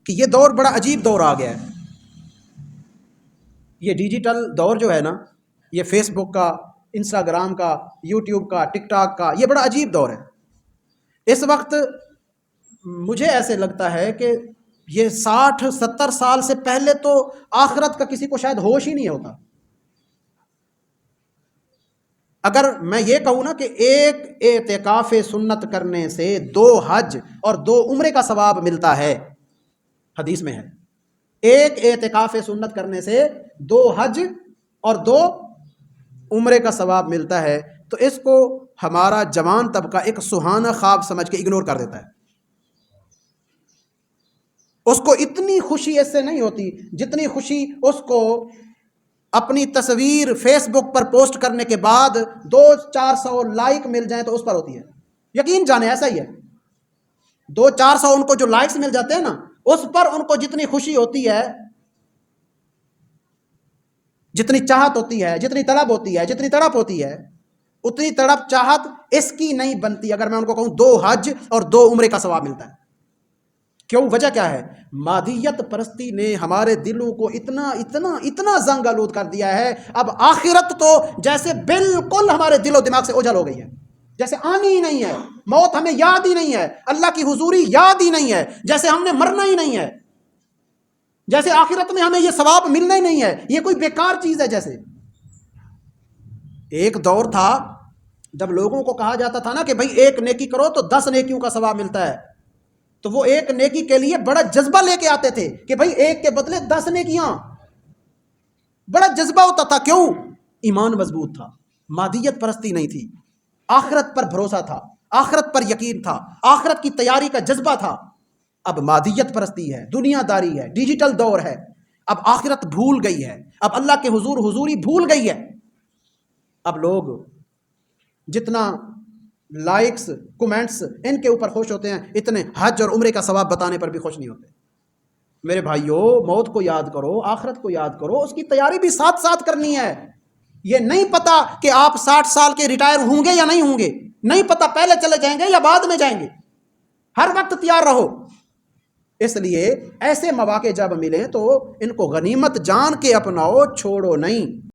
کہ یہ دور بڑا عجیب دور آ گیا ہے. یہ ڈیجیٹل دور جو ہے نا، یہ فیس بک کا، انسٹاگرام کا، یوٹیوب کا، ٹک ٹاک کا، یہ بڑا عجیب دور ہے. اس وقت مجھے ایسے لگتا ہے کہ یہ 60-70 سال سے پہلے تو آخرت کا کسی کو شاید ہوش ہی نہیں ہوتا. اگر میں یہ کہوں نا کہ ایک اعتکاف سنت کرنے سے 2 حج اور 2 عمرے کا ثواب ملتا ہے، حدیث میں ہے، ایک اعتکاف سنت کرنے سے 2 حج اور 2 عمرے کا ثواب ملتا ہے، تو اس کو ہمارا جوان طبقہ ایک سہانا خواب سمجھ کے اگنور کر دیتا ہے. اس کو اتنی خوشی اس سے نہیں ہوتی جتنی خوشی اس کو اپنی تصویر فیس بک پر پوسٹ کرنے کے بعد 200-400 لائک مل جائیں تو اس پر ہوتی ہے. یقین جانے ایسا ہی ہے. 200-400 ان کو جو لائکس مل جاتے ہیں نا، اس پر ان کو جتنی خوشی ہوتی ہے، جتنی چاہت ہوتی ہے، جتنی طلب ہوتی ہے، جتنی تڑپ ہوتی ہے، اتنی تڑپ چاہت اس کی نہیں بنتی اگر میں ان کو کہوں 2 حج اور 2 عمرے کا ثواب ملتا ہے. کیوں؟ وجہ کیا ہے؟ مادیت پرستی نے ہمارے دلوں کو اتنا اتنا اتنا زنگ آلود کر دیا ہے. اب آخرت تو جیسے بالکل ہمارے دل و دماغ سے اوجھل ہو گئی ہے، جیسے آنی ہی نہیں ہے. موت ہمیں یاد ہی نہیں ہے، اللہ کی حضوری یاد ہی نہیں ہے، جیسے ہم نے مرنا ہی نہیں ہے، جیسے آخرت میں ہمیں یہ ثواب ملنا ہی نہیں ہے، یہ کوئی بیکار چیز ہے. جیسے ایک دور تھا جب لوگوں کو کہا جاتا تھا نا کہ بھائی ایک نیکی کرو تو 10 نیکیوں کا ثواب ملتا ہے، تو وہ ایک نیکی کے لیے بڑا جذبہ لے کے آتے تھے کہ بھائی ایک کے بدلے 10 نیکیاں. بڑا جذبہ ہوتا تھا. کیوں؟ ایمان مضبوط تھا، مادیت پرستی نہیں تھی، آخرت پر بھروسہ تھا، آخرت پر یقین تھا، آخرت کی تیاری کا جذبہ تھا. اب مادیت پرستی ہے، دنیا داری ہے، ڈیجیٹل دور ہے. اب آخرت بھول گئی ہے، اب اللہ کے حضور حضوری بھول گئی ہے. اب لوگ جتنا لائکس کومنٹس ان کے اوپر خوش ہوتے ہیں، اتنے حج اور عمرے کا ثواب بتانے پر بھی خوش نہیں ہوتے. میرے بھائیوں، موت کو یاد کرو، آخرت کو یاد کرو، اس کی تیاری بھی ساتھ ساتھ کرنی ہے. یہ نہیں پتا کہ آپ 60 سال کے ریٹائر ہوں گے یا نہیں ہوں گے، نہیں پتا پہلے چلے جائیں گے یا بعد میں جائیں گے. ہر وقت تیار رہو. اس لیے ایسے مواقع جب ملیں تو ان کو غنیمت جان کے اپناؤ، چھوڑو نہیں.